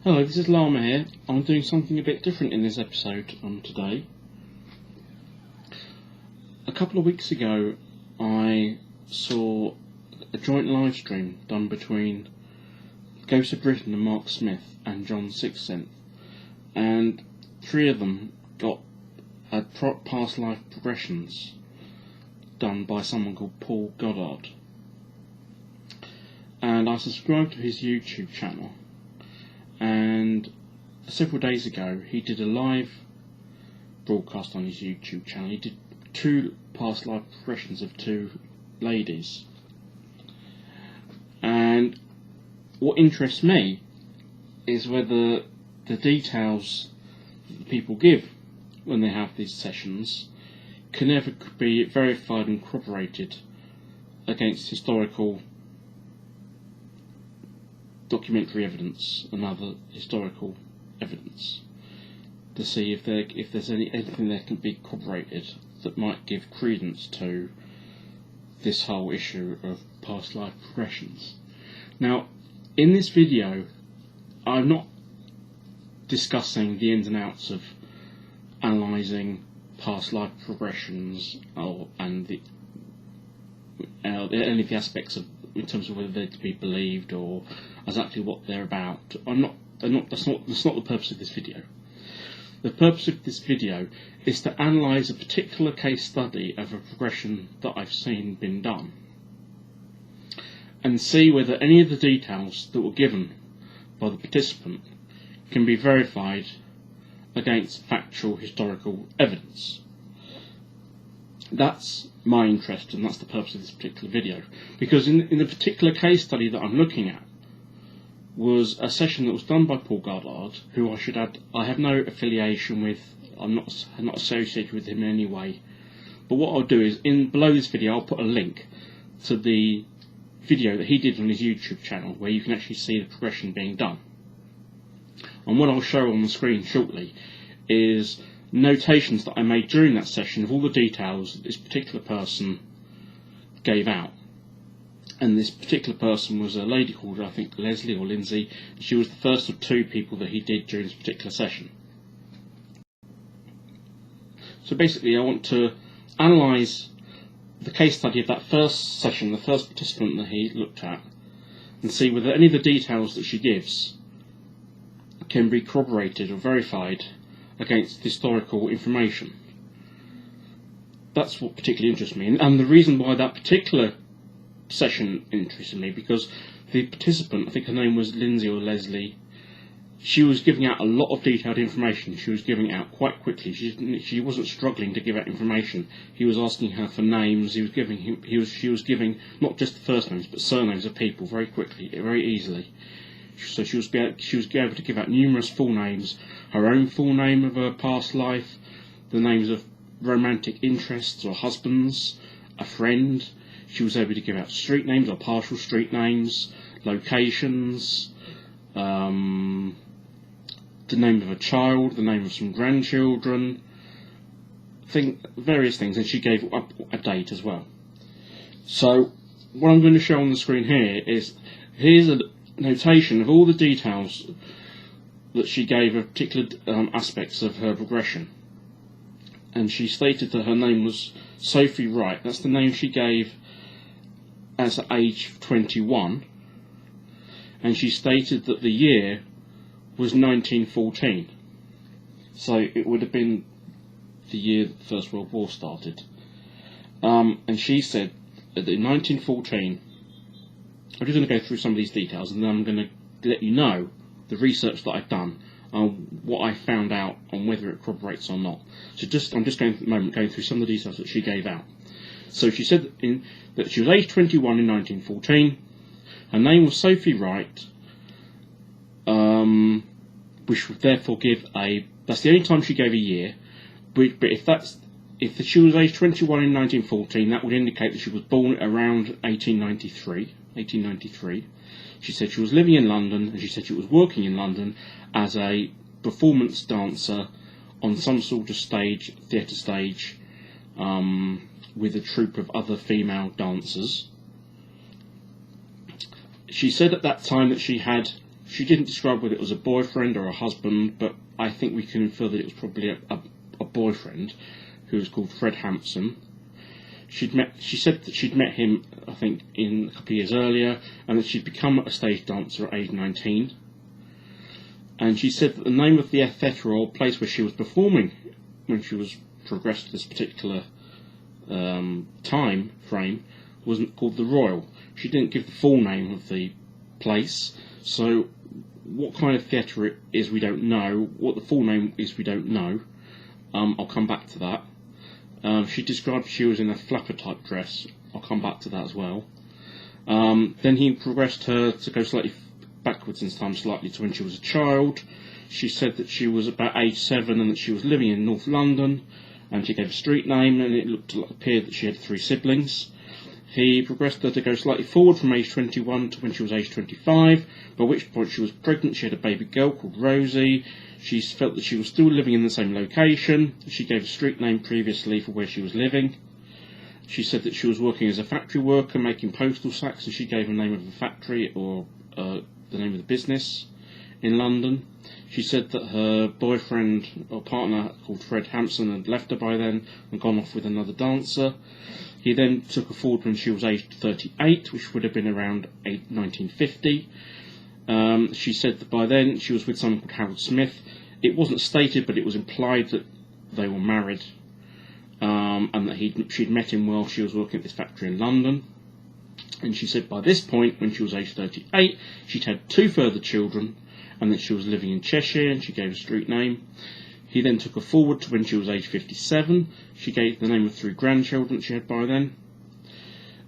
Hello, this is Llama here. I'm doing something a bit different in this episode today. A couple of weeks ago I saw a joint live stream done between Ghost of Britain and Mark Smith and John Sixcent, and three of them got past life progressions done by someone called Paul Goddard. And I subscribed to his YouTube channel, and several days ago he did a live broadcast on his YouTube channel. He did two past life progressions of two ladies, and what interests me is whether the details that people give when they have these sessions can ever be verified and corroborated against historical documentary evidence and other historical evidence, to see if there's anything that can be corroborated that might give credence to this whole issue of past life progressions. Now, in this video, I'm not discussing the ins and outs of analysing past life progressions and any of the aspects of, in terms of whether they're to be believed or exactly what they're about. That's not the purpose of this video. The purpose of this video is to analyse a particular case study of a progression that I've seen been done, and see whether any of the details that were given by the participant can be verified against factual historical evidence. That's my interest, and that's the purpose of this particular video, because in the particular case study that I'm looking at was a session that was done by Paul Goddard, who I should add I have no affiliation with. I'm not associated with him in any way. But what I'll do is, below this video, I'll put a link to the video that he did on his YouTube channel, where you can actually see the progression being done. And what I'll show on the screen shortly is notations that I made during that session of all the details that this particular person gave out. And this particular person was a lady called, I think, Leslie or Lindsay. She was the first of two people that he did during this particular session. So basically I want to analyse the case study of that first session, the first participant that he looked at, and see whether any of the details that she gives can be corroborated or verified against historical information. That's what particularly interests me, and the reason why that particular session interested me, because the participant, I think her name was Lindsay or Leslie, she was giving out a lot of detailed information. She was giving out quite quickly. She wasn't struggling to give out information. He was asking her for names. She was giving not just the first names but surnames of people very quickly, very easily. So she was able to give out numerous full names, her own full name of her past life, the names of romantic interests or husbands, a friend. She was able to give out street names or partial street names, locations, the name of a child, the name of some grandchildren, various things, and she gave up a date as well. So what I'm going to show on the screen here is, here's a notation of all the details that she gave of particular aspects of her progression. And she stated that her name was Sophie Wright. That's the name she gave as age 21, and she stated that the year was 1914. So it would have been the year that the First World War started. And she said that in 1914, I'm just going to go through some of these details, and then I'm going to let you know the research that I've done on what I found out on whether it corroborates or not. So I'm just going at the moment going through some of the details that she gave out. So she said that she was age 21 in 1914. Her name was Sophie Wright, which would therefore give that's the only time she gave a year. But if she was age 21 in 1914, that would indicate that she was born around 1893. She said she was living in London, and she said she was working in London as a performance dancer on some sort of theatre stage, with a troupe of other female dancers. She said at that time that she had She didn't describe whether it was a boyfriend or a husband, but I think we can infer that it was probably a boyfriend who was called Fred Hampson. She said that she'd met him, I think, in a couple of years earlier, and that she'd become a stage dancer at age 19. And she said that the name of the theatre or place where she was performing when she was progressed to this particular time frame wasn't called the Royal. She didn't give the full name of the place, so what kind of theatre it is we don't know. What the full name is we don't know. I'll come back to that. She described she was in a flapper type dress. I'll come back to that as well. Then he progressed her to go slightly backwards in time slightly to when she was a child. She said that she was about age 7 and that she was living in North London, and she gave a street name, and it appeared that she had 3 siblings. He progressed her to go slightly forward from age 21 to when she was age 25, by which point she was pregnant. She had a baby girl called Rosie. She felt that she was still living in the same location. She gave a street name previously for where she was living. She said that she was working as a factory worker making postal sacks, and she gave the name of the factory or the name of the business in London. She said that her boyfriend or partner called Fred Hampson had left her by then and gone off with another dancer. He then took her forward when she was aged 38, which would have been around 1950. She said that by then she was with someone called Harold Smith. It wasn't stated, but it was implied that they were married, and that she'd met him while she was working at this factory in London. And she said by this point, when she was aged 38, she'd had 2 further children, and that she was living in Cheshire, and she gave a street name. He then took her forward to when she was aged 57. She gave the name of 3 grandchildren she had by then.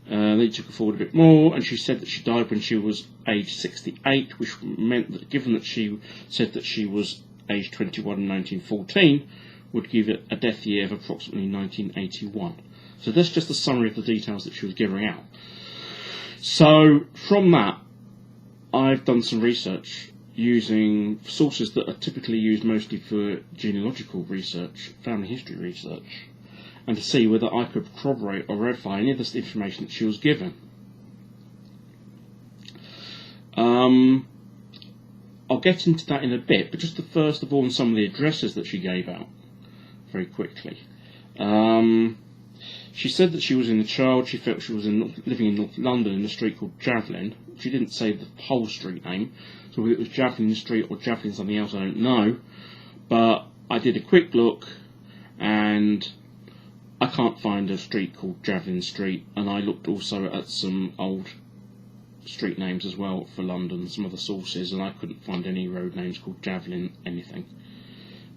Then he took her forward a bit more, and she said that she died when she was aged 68, which meant that, given that she said that she was aged 21 in 1914, would give it a death year of approximately 1981. So that's just a summary of the details that she was giving out. So from that, I've done some research using sources that are typically used mostly for genealogical research, family history research, and to see whether I could corroborate or verify any of this information that she was given. I'll get into that in a bit, but just first of all on some of the addresses that she gave out, very quickly. She said that she was in the child, she felt she was living in North London in a street called Javelin. She didn't say the whole street name, so whether it was Javelin Street or Javelin something else, I don't know. But I did a quick look, and I can't find a street called Javelin Street, and I looked also at some old street names as well for London, some other sources, and I couldn't find any road names called Javelin anything.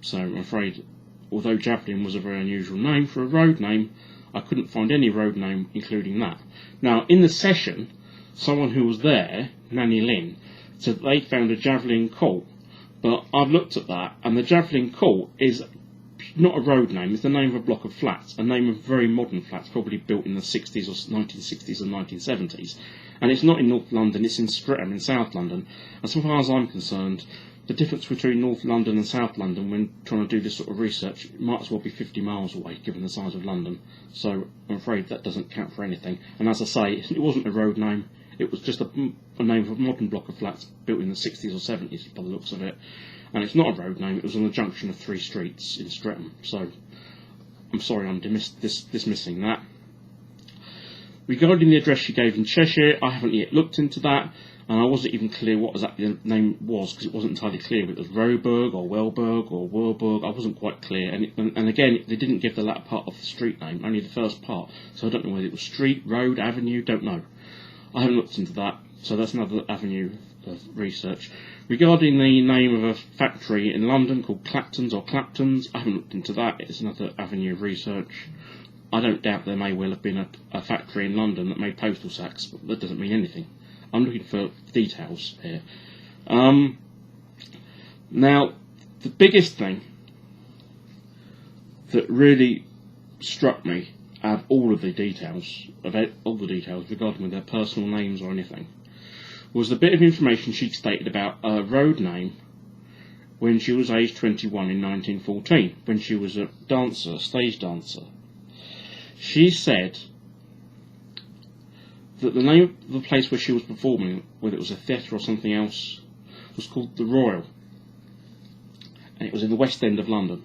So I'm afraid, although Javelin was a very unusual name for a road name, I couldn't find any road name including that. Now, in the session, someone who was there, Nanny Lynn, said they found a Javelin Court, but I've looked at that, and the Javelin Court is not a road name, it's the name of a block of flats, a name of very modern flats, probably built in the 60s or 1960s and 1970s. And it's not in North London, it's in Streatham in South London. And so far as I'm concerned, the difference between North London and South London when trying to do this sort of research might as well be 50 miles away, given the size of London. So I'm afraid that doesn't count for anything. And as I say, it wasn't a road name, it was just a name of a modern block of flats built in the 60s or 70s by the looks of it. And it's not a road name, it was on the junction of 3 streets in Streatham. So I'm sorry I'm dismissing that. Regarding the address she gave in Cheshire, I haven't yet looked into that, and I wasn't even clear what exactly the name was, because it wasn't entirely clear if it was Roeburg or Welberg or Werburg. I wasn't quite clear, and again, they didn't give the latter part of the street name, only the first part, so I don't know whether it was street, road, avenue, don't know. I haven't looked into that, so that's another avenue of research. Regarding the name of a factory in London called Clapton's or Clapton's, I haven't looked into that, it's another avenue of research. I don't doubt there may well have been a factory in London that made postal sacks, but that doesn't mean anything. I'm looking for details here. Now, the biggest thing that really struck me out of all the details regarding their personal names or anything, was the bit of information she stated about a road name when she was aged 21 in 1914, when she was a dancer, a stage dancer. She said that the name of the place where she was performing, whether it was a theatre or something else, was called the Royal, and it was in the West End of London.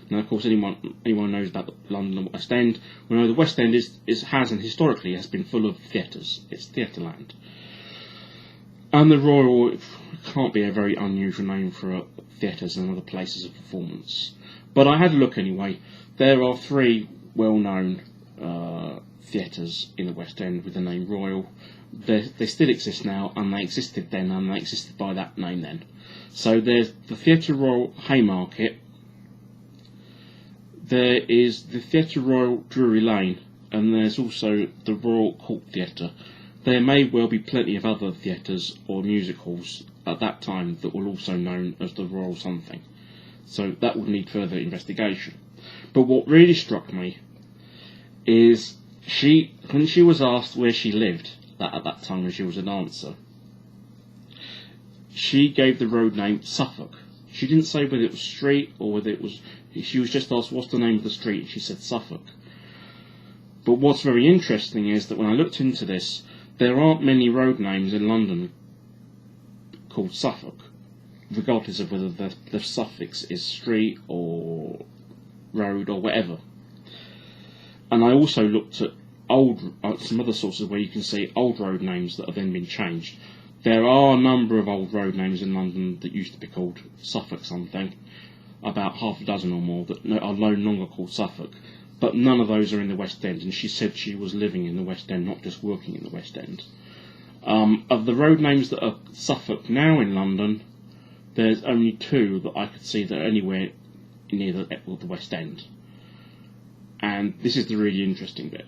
Now, of course, anyone knows about the London West End. We know the West End has and historically has been full of theatres. It's Theatreland. And the Royal can't be a very unusual name for theatres and other places of performance. But I had a look anyway. There are 3 well-known theatres in the West End with the name Royal. They still exist now, and they existed then, and they existed by that name then. So there's the Theatre Royal Haymarket. There is the Theatre Royal Drury Lane, and there's also the Royal Court Theatre. There may well be plenty of other theatres or music halls at that time that were also known as the Royal something. So that would need further investigation. But what really struck me is when she was asked where she lived at that time when she was a dancer, she gave the road name Suffolk. She didn't say whether it was street or whether it was... She was just asked, what's the name of the street? And she said Suffolk. But what's very interesting is that when I looked into this, there aren't many road names in London called Suffolk, regardless of whether the suffix is street or road or whatever. And I also looked at some other sources where you can see old road names that have then been changed. There are a number of old road names in London that used to be called Suffolk something, about half a dozen or more that are no longer called Suffolk, but none of those are in the West End, and she said she was living in the West End, not just working in the West End. Of the road names that are Suffolk now in London, there's only 2 that I could see that are anywhere near the West End. And this is the really interesting bit.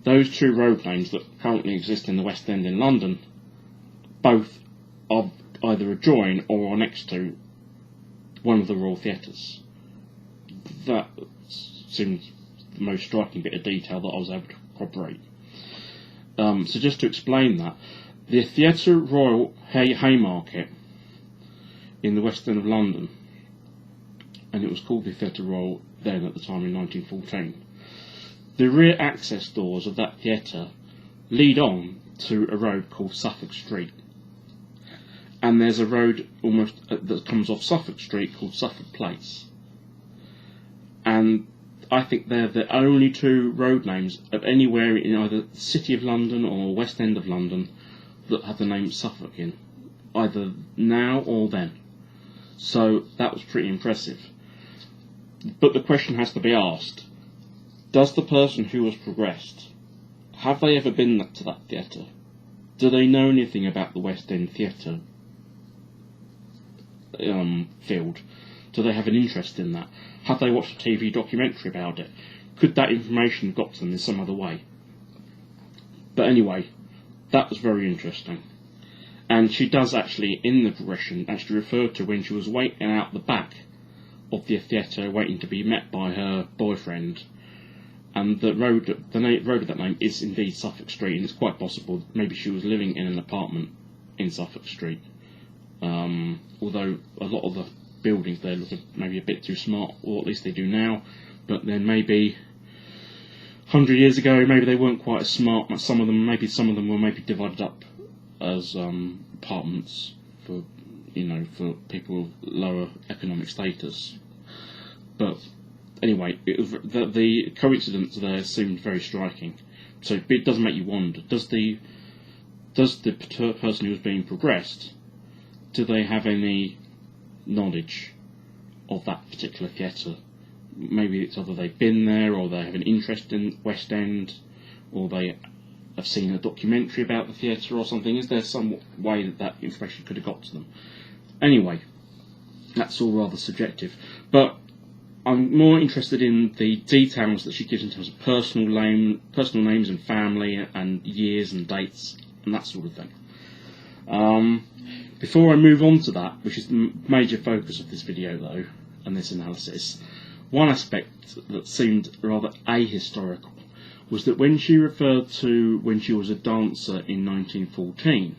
Those 2 road names that currently exist in the West End in London, both are either adjoin or are next to one of the Royal Theatres. That seems the most striking bit of detail that I was able to corroborate. So just to explain that, the Theatre Royal Haymarket in the West End of London, and it was called the Theatre Royal then at the time in 1914, the rear access doors of that theatre lead on to a road called Suffolk Street. And there's a road almost that comes off Suffolk Street called Suffolk Place. And I think they're the only 2 road names of anywhere in either the City of London or West End of London that have the name Suffolk in, either now or then. So that was pretty impressive. But the question has to be asked, does the person who was progressed, have they ever been to that theatre? Do they know anything about the West End theatre field? Do they have an interest in that? Have they watched a TV documentary about it? Could that information have got to them in some other way? But anyway, that was very interesting. And she does actually, in the progression, actually refer to when she was waiting out the back of the theatre, waiting to be met by her boyfriend. And the road of that name is indeed Suffolk Street, and it's quite possible maybe she was living in an apartment in Suffolk Street. Although a lot of the buildings there look maybe a bit too smart, or at least they do now, but then maybe 100 years ago maybe they weren't quite as smart. Some of them were maybe divided up as apartments for people of lower economic status. But anyway, the coincidence there seemed very striking. So it does make you wonder: does the person who was being progressed, do they have any knowledge of that particular theatre? Maybe it's either they've been there, or they have an interest in West End, or they have seen a documentary about the theatre or something. Is there some way that information could have got to them? Anyway, that's all rather subjective. But I'm more interested in the details that she gives in terms of personal names and family and years and dates and that sort of thing. Before I move on to that, which is the major focus of this video though, and this analysis, one aspect that seemed rather ahistorical was that when she referred to when she was a dancer in 1914,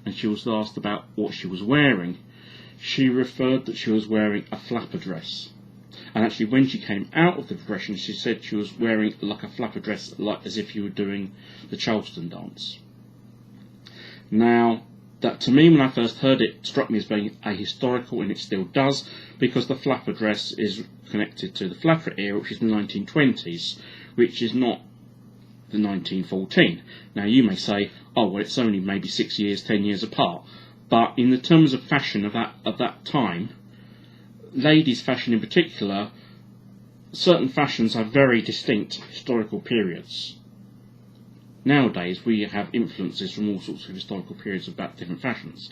and she was asked about what she was wearing, she referred that she was wearing a flapper dress. And actually when she came out of the progression, she said she was wearing like a flapper dress, like as if you were doing the Charleston dance. Now, that to me, when I first heard it, struck me as being ahistorical, and it still does, because the flapper dress is connected to the flapper era, which is the 1920s, which is not the 1914. Now you may say, oh well, it's only maybe 6 years, 10 years apart, but in the terms of fashion of that time, ladies' fashion in particular, certain fashions have very distinct historical periods. Nowadays we have influences from all sorts of historical periods about different fashions,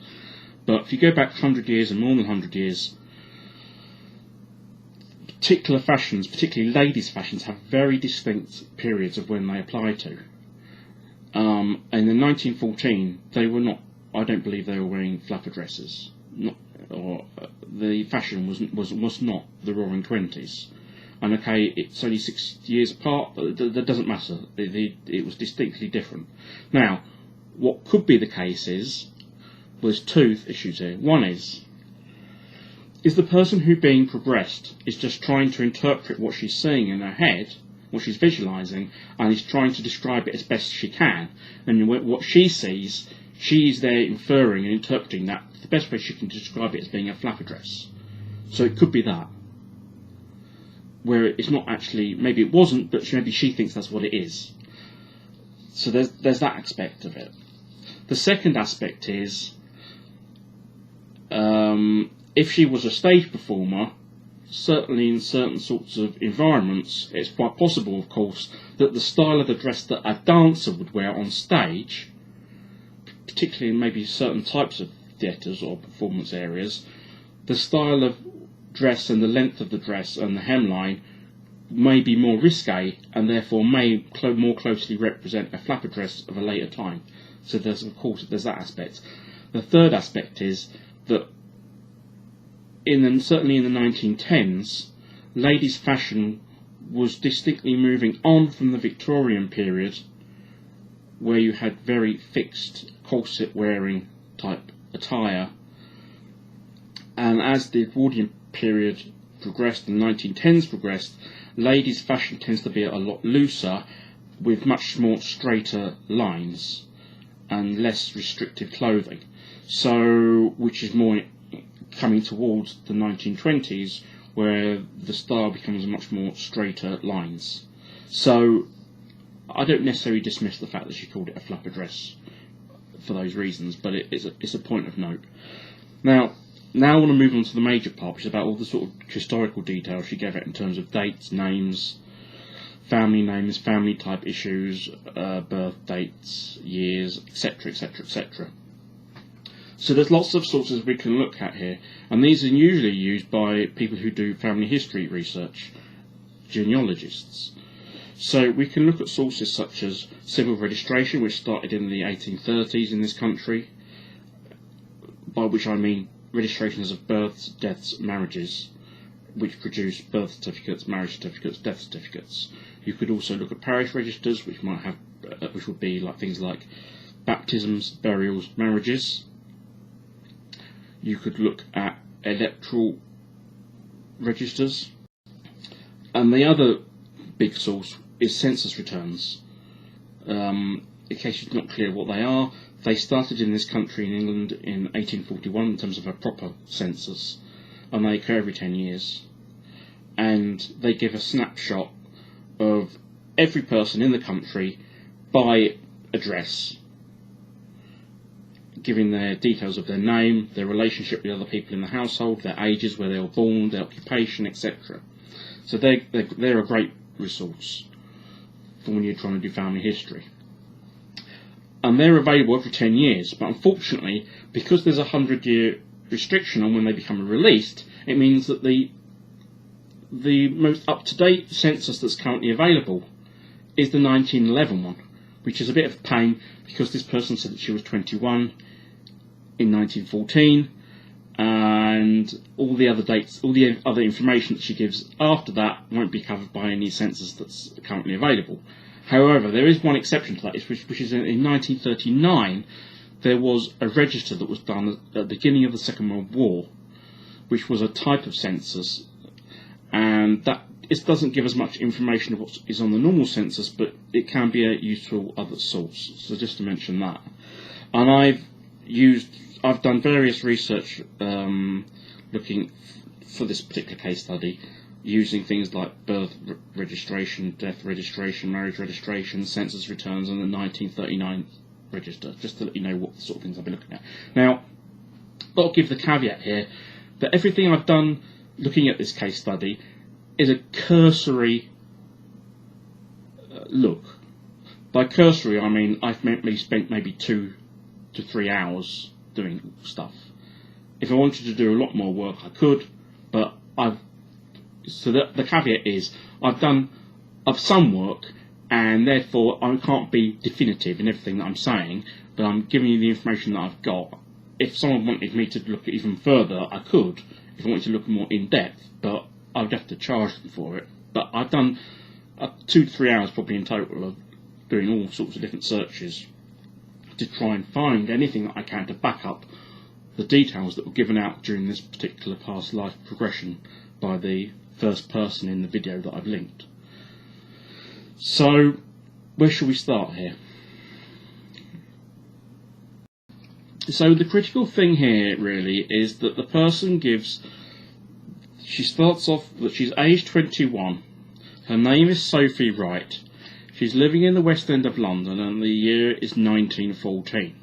but if you go back 100 years and more than 100 years, particular fashions, particularly ladies' fashions, have very distinct periods of when they apply to. And in 1914, they were not. I don't believe they were wearing flapper dresses. The fashion was not the Roaring Twenties. And okay, it's only 6 years apart, but that doesn't matter. It was distinctly different. Now, what could be the case was two issues here. One is the person who being progressed is just trying to interpret what she's seeing in her head, what she's visualising, and is trying to describe it as best she can. And what she sees, she's there inferring and interpreting that the best way she can describe it as being a flapper dress. So it could be that, where it's not actually, maybe it wasn't, but maybe she thinks that's what it is. So there's that aspect of it. The second aspect is, if she was a stage performer, certainly in certain sorts of environments, it's quite possible, of course, that the style of the dress that a dancer would wear on stage, particularly in maybe certain types of theatres or performance areas, the style of dress and the length of the dress and the hemline may be more risque, and therefore may more closely represent a flapper dress of a later time. So there's that aspect. The third aspect is that certainly in the 1910s, ladies' fashion was distinctly moving on from the Victorian period, where you had very fixed corset wearing type attire, and as the Edwardian period progressed and the 1910s progressed, ladies' fashion tends to be a lot looser, with much more straighter lines and less restrictive clothing. So, which is more coming towards the 1920s, where the style becomes much more straighter lines. So, I don't necessarily dismiss the fact that she called it a flapper dress for those reasons, but it's a point of note. Now I want to move on to the major part, which is about all the sort of historical details she gave out in terms of dates, names, family type issues, birth dates, years, etc, etc, etc. So there's lots of sources we can look at here, and these are usually used by people who do family history research, genealogists. So we can look at sources such as civil registration, which started in the 1830s in this country, by which I mean registrations of births, deaths, marriages, which produce birth certificates, marriage certificates, death certificates. You could also look at parish registers, which might have, which would be like things like baptisms, burials, marriages. You could look at electoral registers, and the other big source is census returns. In case it's not clear what they are, they started in this country in England in 1841 in terms of a proper census, and they occur every 10 years. And they give a snapshot of every person in the country by address, giving their details of their name, their relationship with other people in the household, their ages, where they were born, their occupation, etc. So they're a great resource for when you're trying to do family history. And they're available every 10 years, but unfortunately, because there's a 100-year restriction on when they become released, it means that the most up-to-date census that's currently available is the 1911 one, which is a bit of a pain because this person said that she was 21 in 1914, and all the other dates, all the other information that she gives after that won't be covered by any census that's currently available. However, there is one exception to that, which is in 1939, there was a register that was done at the beginning of the Second World War, which was a type of census, and that it doesn't give as much information of what is on the normal census, but it can be a useful other source. So just to mention that. And I've I've done various research looking for this particular case study, using things like birth registration, death registration, marriage registration, census returns, and the 1939 register, just to let you know what sort of things I've been looking at. Now, I'll give the caveat here that everything I've done looking at this case study is a cursory look. By cursory, I mean I've spent maybe 2 to 3 hours doing stuff. If I wanted to do a lot more work, I could, but the caveat is I've done some work, and therefore I can't be definitive in everything that I'm saying, but I'm giving you the information that I've got. If someone wanted me to look even further, I could, if I wanted to look more in depth, but I would have to charge them for it. But I've done 2 to 3 hours probably in total of doing all sorts of different searches to try and find anything that I can to back up the details that were given out during this particular past life progression by the first person in the video that I've linked. So, where shall we start here? So the critical thing here really is that the person she starts off that she's aged 21, her name is Sophie Wright, she's living in the West End of London, and the year is 1914.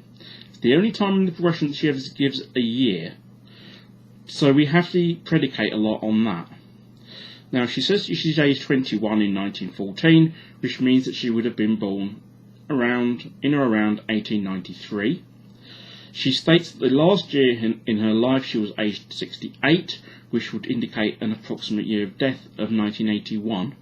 It's the only time in the progression that she ever gives a year, so we have to predicate a lot on that. Now she says she's aged 21 in 1914, which means that she would have been born in or around 1893. She states that the last year in her life she was aged 68, which would indicate an approximate year of death of 1981.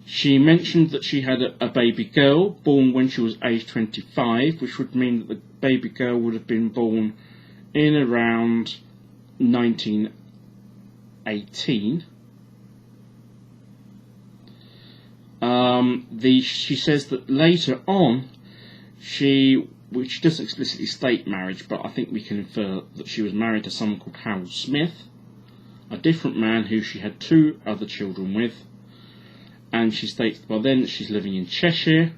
She mentioned that she had a baby girl born when she was aged 25, which would mean that the baby girl would have been born in around 1918. She says that later on, which she doesn't explicitly state marriage, but I think we can infer that she was married to someone called Harold Smith, a different man who she had 2 other children with, and she states by then that she's living in Cheshire.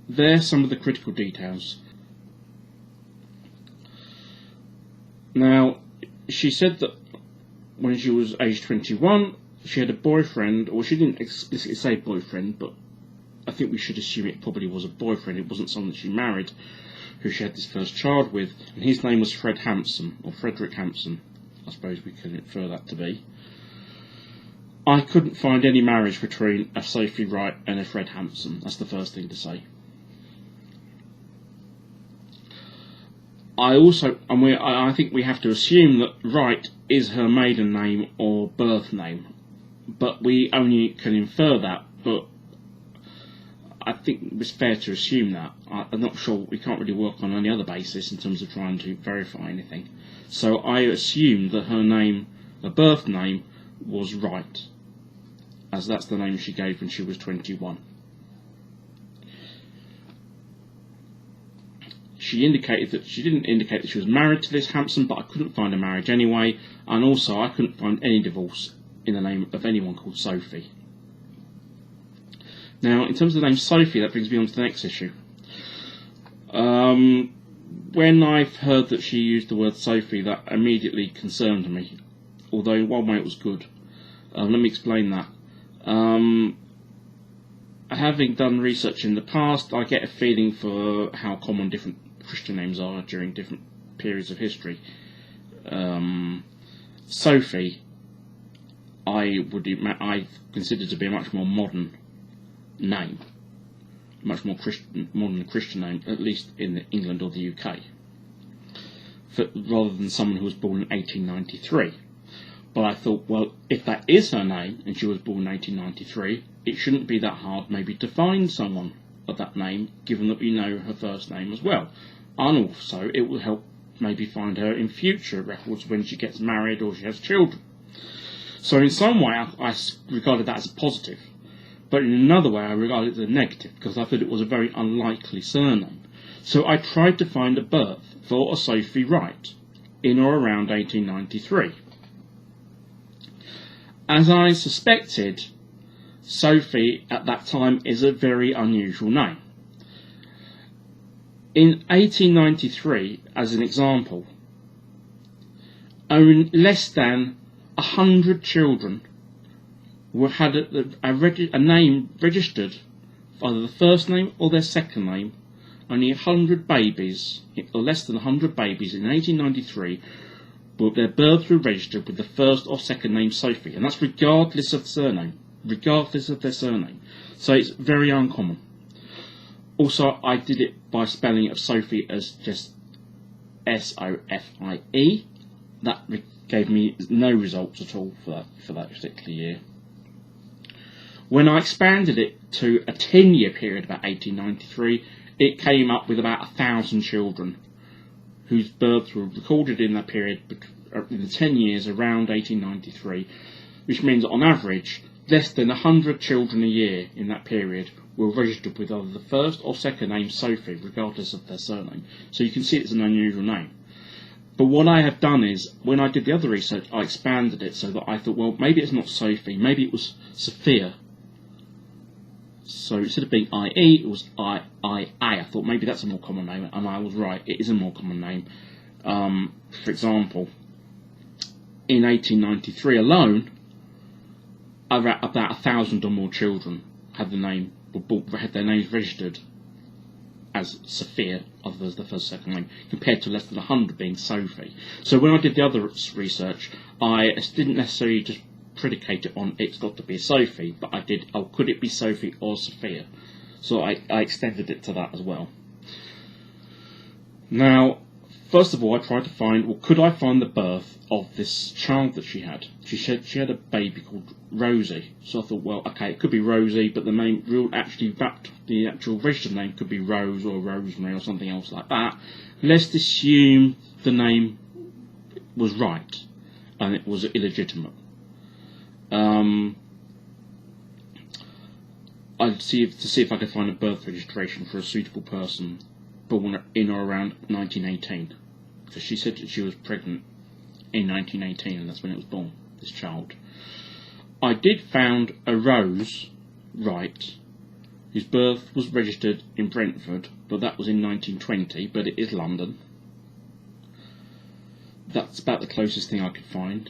There's some of the critical details. Now, she said that when she was aged 21, she had a boyfriend, or she didn't explicitly say boyfriend, but I think we should assume it probably was a boyfriend. It wasn't someone that she married, who she had this first child with, and his name was Fred Hampson, or Frederick Hampson, I suppose we can infer that to be. I couldn't find any marriage between a Sophie Wright and a Fred Hampson. That's the first thing to say. I think we have to assume that Wright is her maiden name or birth name, but we only can infer that, but I think it's fair to assume that. I'm not sure, we can't really work on any other basis in terms of trying to verify anything. So I assume that her birth name was Wright, as that's the name she gave when she was 21. She didn't indicate that she was married to this Hampson, but I couldn't find a marriage anyway, and also I couldn't find any divorce in the name of anyone called Sophie. Now, in terms of the name Sophie, that brings me on to the next issue. When I've heard that she used the word Sophie, that immediately concerned me, although in one way it was good. Let me explain that. Having done research in the past, I get a feeling for how common different Christian names are during different periods of history. Sophie, I consider to be a much more modern name, much more modern Christian name, at least in England or the UK, rather than someone who was born in 1893. But I thought, well, if that is her name and she was born in 1893, it shouldn't be that hard maybe to find someone of that name, given that we know her first name as well. And also, it will help maybe find her in future records when she gets married or she has children. So in some way, I regarded that as a positive. But in another way, I regarded it as a negative, because I thought it was a very unlikely surname. So I tried to find a birth for a Sophie Wright in or around 1893. As I suspected, Sophie at that time is a very unusual name. In 1893, as an example, only less than 100 children had a name registered, either the first name or their second name. Only 100 babies, or less than 100 babies in 1893, their births were registered with the first or second name Sophie, and that's regardless of surname, regardless of their surname. So it's very uncommon. Also, I did it by spelling of Sophie as just Sofie. That gave me no results at all for that particular year. When I expanded it to a 10-year period, about 1893, it came up with about 1,000 children whose births were recorded in that period, in the 10 years around 1893, which means on average less than 100 children a year in that period were registered with either the first or second name Sophie, regardless of their surname. So you can see it's an unusual name. But what I have done is, when I did the other research, I expanded it so that I thought, well, maybe it's not Sophie, maybe it was Sophia. So instead of being IE, it was IIA. I thought maybe that's a more common name, and I was right, it is a more common name. For example, in 1893 alone, about 1,000 or more children had their names registered as Sophia, other than the first second name, compared to less than 100 being Sophie. So when I did the other research, I didn't necessarily just predicate it on it's got to be Sophie, but I did, could it be Sophie or Sophia? So I extended it to that as well. Now, first of all, I tried to find, well, could I find the birth of this child that she had? She said she had a baby called Rosie. So I thought, well, okay, it could be Rosie, but the name, the actual registered name could be Rose or Rosemary or something else like that. Let's assume the name was right and it was illegitimate. I'd see if I could find a birth registration for a suitable person born in or around 1918, because she said that she was pregnant in 1918, and that's when it was born, this child. I did found a Rose Wright, whose birth was registered in Brentford, but that was in 1920, but it is London. That's about the closest thing I could find.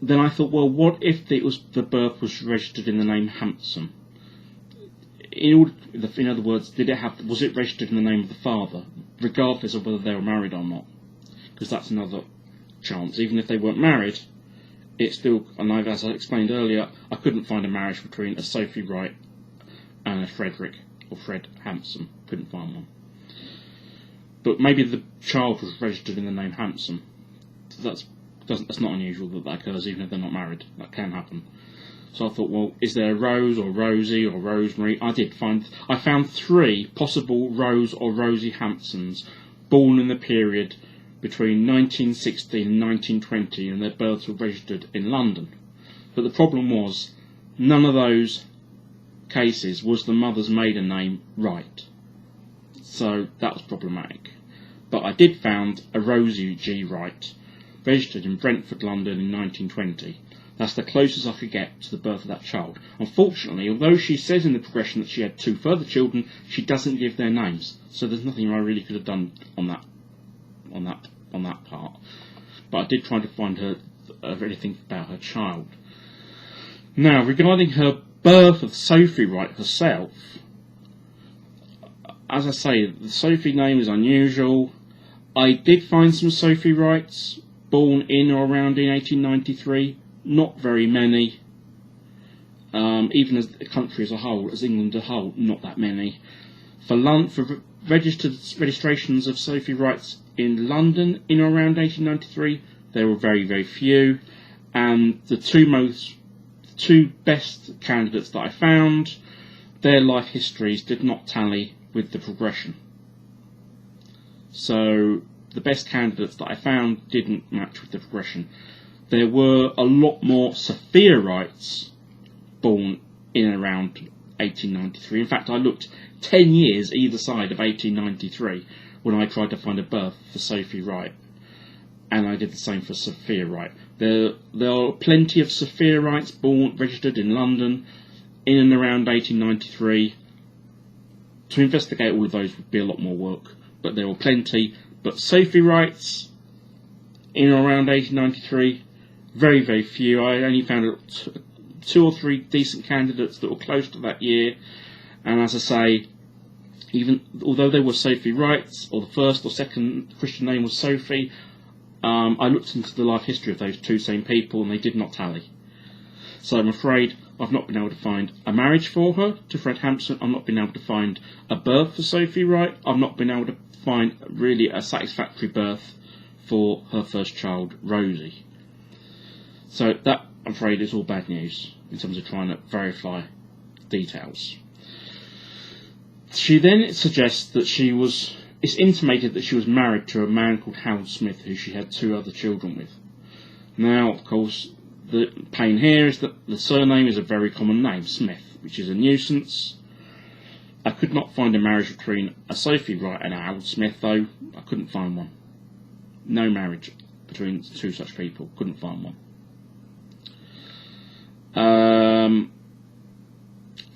Then I thought, well, what if the birth was registered in the name Hampson? In other words, was it registered in the name of the father, regardless of whether they were married or not? Because that's another chance. Even if they weren't married, it's still, and as I explained earlier, I couldn't find a marriage between a Sophie Wright and a Frederick or Fred Hampson. Couldn't find one. But maybe the child was registered in the name Hampson. That's not unusual that occurs, even if they're not married. That can happen. So I thought, well, is there a Rose or Rosie or Rosemary? I found 3 possible Rose or Rosie Hampsons born in the period between 1916 and 1920, and their births were registered in London. But the problem was, none of those cases was the mother's maiden name right. So that was problematic. But I did found a Rosie G. Wright, registered in Brentford, London in 1920. That's the closest I could get to the birth of that child. Unfortunately, although she says in the progression that she had 2 further children, she doesn't give their names. So there's nothing I really could have done on that part. But I did try to find her anything about her child. Now, regarding her birth of Sophie Wright herself, as I say, the Sophie name is unusual. I did find some Sophie Wrights born in or around in 1893. Not very many. Even as the country as a whole, as England as a whole, not that many. For registrations of Sophie Wrights in London in or around 1893, there were very, very few. And the two best candidates that I found, their life histories did not tally with the progression. So the best candidates that I found didn't match with the progression. There were a lot more Sophia Wrights born in and around 1893. In fact, I looked 10 years either side of 1893 when I tried to find a birth for Sophie Wright. And I did the same for Sophia Wright. There are plenty of Sophia Wrights registered in London in and around 1893. to investigate all of those would be a lot more work, but there were plenty. But Sophie Wright's in around 1893, very, very few. I only found 2 or 3 decent candidates that were close to that year, and as I say, even although they were Sophie Wrights, or the first or second Christian name was Sophie, I looked into the life history of those 2 same people and they did not tally. So I'm afraid I've not been able to find a marriage for her to Fred Hampson. I've not been able to find a birth for Sophie Wright. I've not been able to find really a satisfactory birth for her first child, Rosie. So that, I'm afraid, is all bad news in terms of trying to verify details. She then suggests that it's intimated that she was married to a man called Harold Smith, who she had 2 other children with. Now, of course, the pain here is that the surname is a very common name, Smith, which is a nuisance. I could not find a marriage between a Sophie Wright and a Harold Smith, though. I couldn't find one. No marriage between 2 such people. Couldn't find one.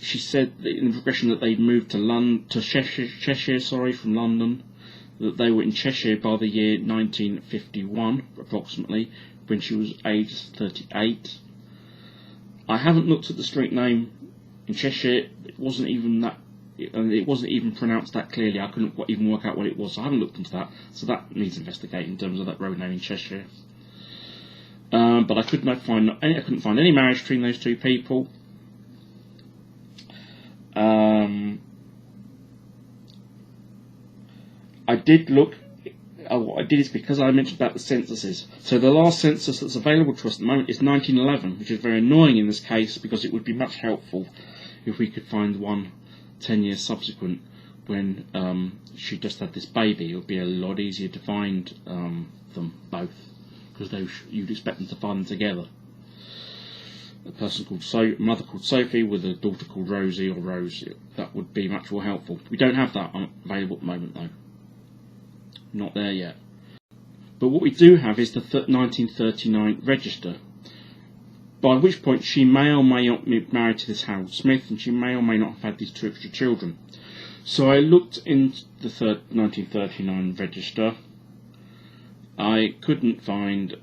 She said that in the progression that they'd moved to Cheshire, from London, that they were in Cheshire by the year 1951, approximately, when she was aged 38. I haven't looked at the street name in Cheshire. It wasn't even pronounced that clearly. I couldn't even work out what it was, so I haven't looked into that. So that needs investigating in terms of that road name in Cheshire. But I couldn't find any marriage between those 2 people. I did look. What I did is, because I mentioned about the censuses. So the last census that's available to us at the moment is 1911, which is very annoying in this case, because it would be much helpful if we could find one 10 years subsequent, when she just had this baby. It would be a lot easier to find them both, because you'd expect them to find them together. A person called mother called Sophie with a daughter called Rosie or Rose. That would be much more helpful. We don't have that available at the moment, though. Not there yet. But what we do have is the 1939 register, by which point she may or may not be married to this Harold Smith, and she may or may not have had these 2 extra children. So I looked into the 1939 register. I couldn't find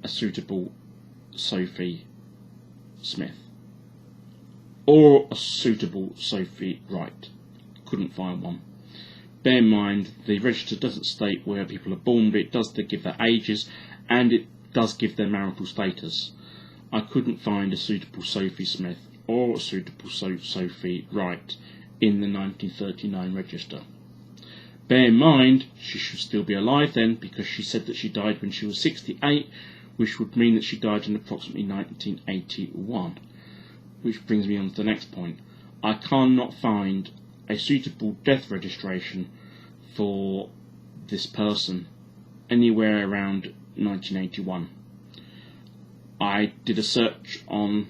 a suitable Sophie Smith or a suitable Sophie Wright. Couldn't find one. Bear in mind, the register doesn't state where people are born, but it does give their ages, and it does give their marital status. I couldn't find a suitable Sophie Smith or a suitable Sophie Wright in the 1939 register. Bear in mind, she should still be alive then, because she said that she died when she was 68, which would mean that she died in approximately 1981. Which brings me on to the next point. I cannot find a suitable death registration for this person anywhere around 1981. I did a search on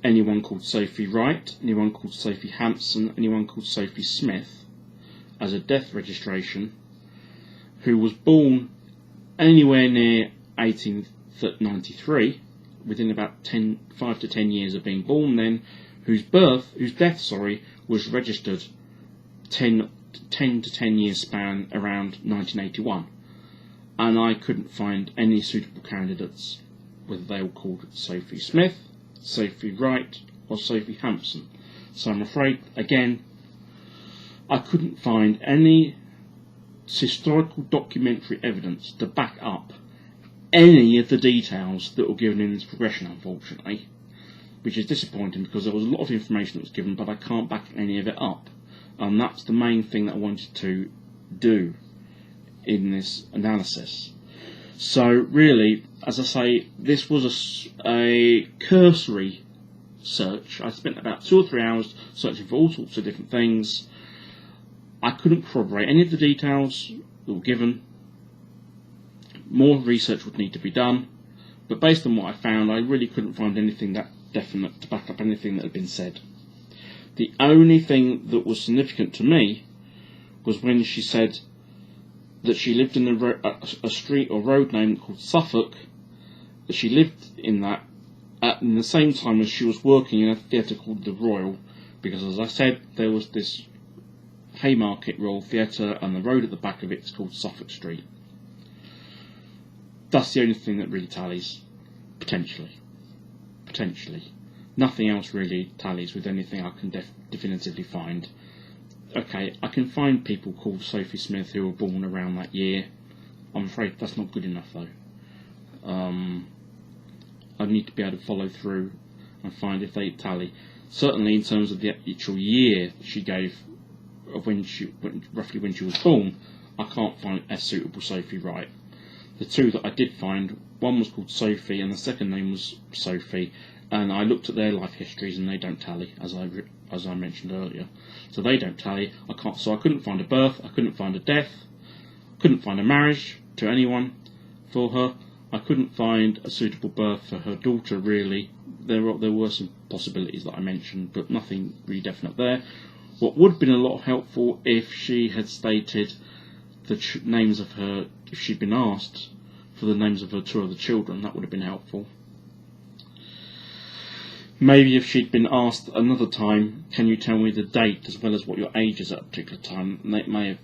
anyone called Sophie Wright, anyone called Sophie Hampson, anyone called Sophie Smith as a death registration, who was born anywhere near 1893, within about 5 to 10 years of being born then, whose death was registered 10 to 10 years span around 1981, and I couldn't find any suitable candidates, whether they were called Sophie Smith, Sophie Wright or Sophie Hampson. So I'm afraid, again, I couldn't find any historical documentary evidence to back up any of the details that were given in this progression, unfortunately, which is disappointing, because there was a lot of information that was given, but I can't back any of it up, and that's the main thing that I wanted to do in this analysis. So really, as I say, this was a cursory search. I spent about 2 or 3 hours searching for all sorts of different things. I couldn't corroborate any of the details that were given. More research would need to be done, but based on what I found, I really couldn't find anything that definite to back up anything that had been said. The only thing that was significant to me was when she said that she lived in a street or road name called Suffolk, that she lived in that at the same time as she was working in a theatre called the Royal, because as I said, there was this Haymarket Royal Theatre, and the road at the back of it is called Suffolk Street. That's the only thing that really tallies, potentially. Nothing else really tallies with anything I can definitively find. Okay, I can find people called Sophie Smith who were born around that year. I'm afraid that's not good enough though. I need to be able to follow through and find if they tally. Certainly in terms of the actual year she gave of roughly when she was born, I can't find a suitable Sophie Wright. The two that I did find, one was called Sophie and the second name was Sophie, and I looked at their life histories and they don't tally, as I mentioned earlier. So they don't tally. I couldn't find a birth, I couldn't find a death, couldn't find a marriage to anyone for her. I couldn't find a suitable birth for her daughter really. There were some possibilities that I mentioned, but nothing really definite there. What would have been a lot helpful if she had stated the names of her, if she'd been asked for the names of her two other children, that would have been helpful. Maybe if she'd been asked another time, can you tell me the date as well as what your age is at a particular time, and it may have,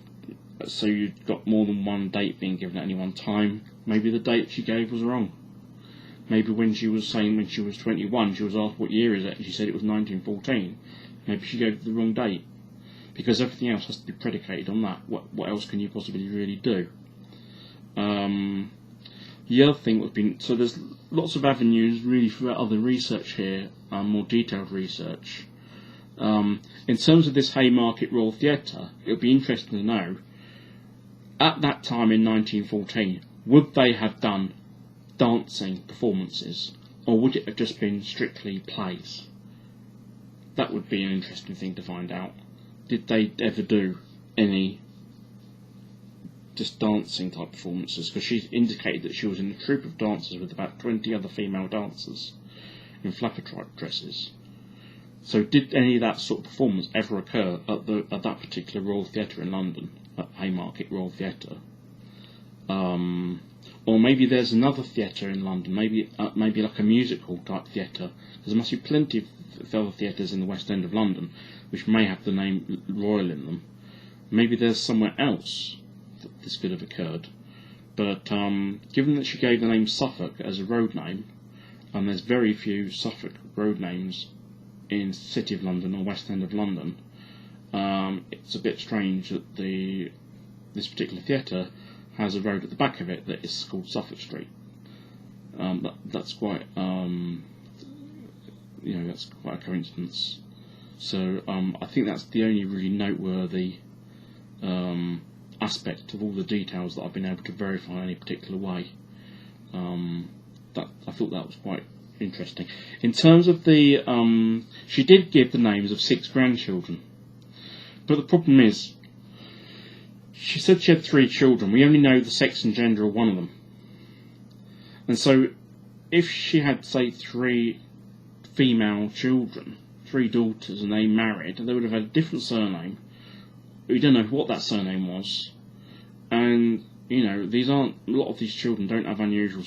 so you'd got more than one date being given at any one time. Maybe the date she gave was wrong. Maybe when she was saying when she was 21, she was asked what year is it, and she said it was 1914. Maybe she gave the wrong date, because everything else has to be predicated on that. What else can you possibly really do? The other thing would be, so there's lots of avenues really for other research here, more detailed research. In terms of this Haymarket Royal Theatre, it would be interesting to know, at that time in 1914, would they have done dancing performances, or would it have just been strictly plays? That would be an interesting thing to find out. Did they ever do any just dancing type performances? Because she indicated that she was in a troupe of dancers with about 20 other female dancers in flapper dresses. So did any of that sort of performance ever occur at that particular Royal Theatre in London, at Haymarket Royal Theatre? Or maybe there's another theatre in London, maybe like a musical type theatre. There must be plenty of other theatres in the West End of London which may have the name Royal in them. Maybe there's somewhere else that this could have occurred. But given that she gave the name Suffolk as a road name, and there's very few Suffolk road names in the City of London or West End of London, it's a bit strange that this particular theatre has a road at the back of it that is called Suffolk Street. That's quite, that's quite a coincidence. So I think that's the only really noteworthy aspect of all the details that I've been able to verify in any particular way. I thought that was quite interesting. In terms of she did give the names of 6 grandchildren, but the problem is, she said she had 3 children. We only know the sex and gender of one of them. And so, if she had, say, 3 female children, 3 daughters, and they married, they would have had a different surname. We don't know what that surname was. And, a lot of these children don't have unusual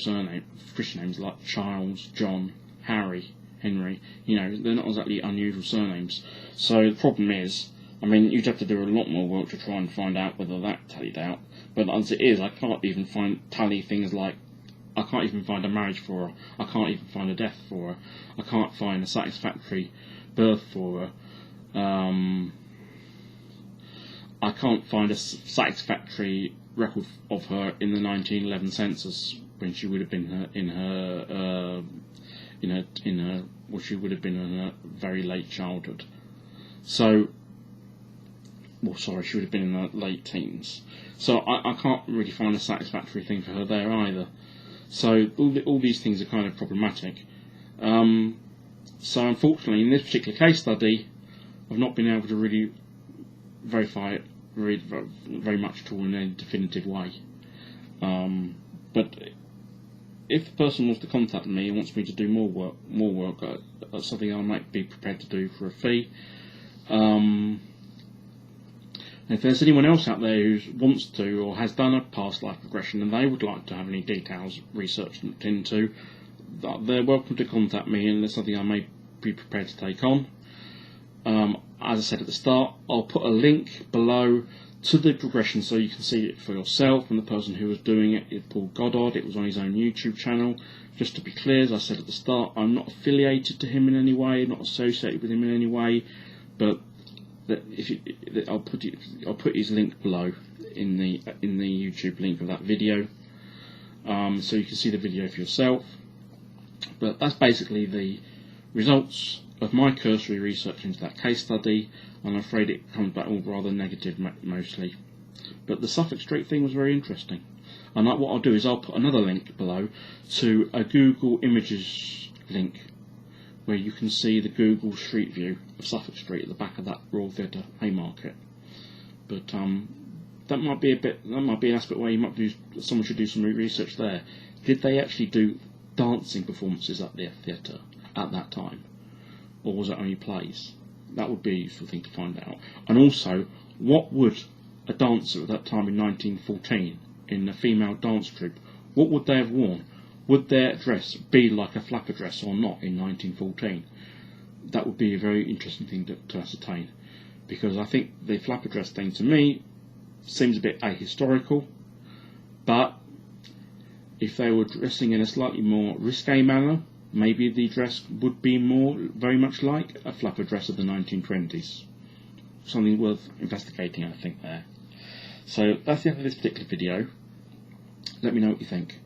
Christian names like Charles, John, Harry, Henry. They're not exactly unusual surnames. So the problem is, you'd have to do a lot more work to try and find out whether that tallied out. But as it is, I can't even tally things like, I can't even find a marriage for her, I can't even find a death for her, I can't find a satisfactory birth for her, I can't find a satisfactory record of her in the 1911 census when she would have been in her she would have been in her very late childhood. So, she would have been in her late teens. So I can't really find a satisfactory thing for her there either. So all these things are kind of problematic. So unfortunately, in this particular case study, I've not been able to really verify it very much at all in a definitive way. But if the person wants to contact me and wants me to do more work, that's something I might be prepared to do for a fee. If there's anyone else out there who wants to or has done a past life regression and they would like to have any details researched looked into, they're welcome to contact me, and it's something I may be prepared to take on. As I said at the start, I'll put a link below to the progression so you can see it for yourself, and the person who was doing it is Paul Goddard. It was on his own YouTube channel. Just to be clear, as I said at the start, I'm not affiliated to him in any way, not associated with him in any way, but I'll put his link below in the YouTube link of that video, so you can see the video for yourself. But that's basically the results of my cursory research into that case study, and I'm afraid it comes back all rather negative mostly. But the Suffolk Street thing was very interesting, and what I'll do is I'll put another link below to a Google Images link where you can see the Google Street View of Suffolk Street at the back of that Royal Theatre Haymarket. But that might be an aspect where someone should do some research there. Did they actually do dancing performances at the theatre at that time, or was it only plays? That would be a useful thing to find out. And also, what would a dancer at that time in 1914 in a female dance troupe, what would they have worn? Would their dress be like a flapper dress or not in 1914? That would be a very interesting thing to ascertain, because I think the flapper dress thing to me seems a bit ahistorical, but if they were dressing in a slightly more risque manner, maybe the dress would be very much like a flapper dress of the 1920s. Something worth investigating, I think, there. So that's the end of this particular video. Let me know what you think.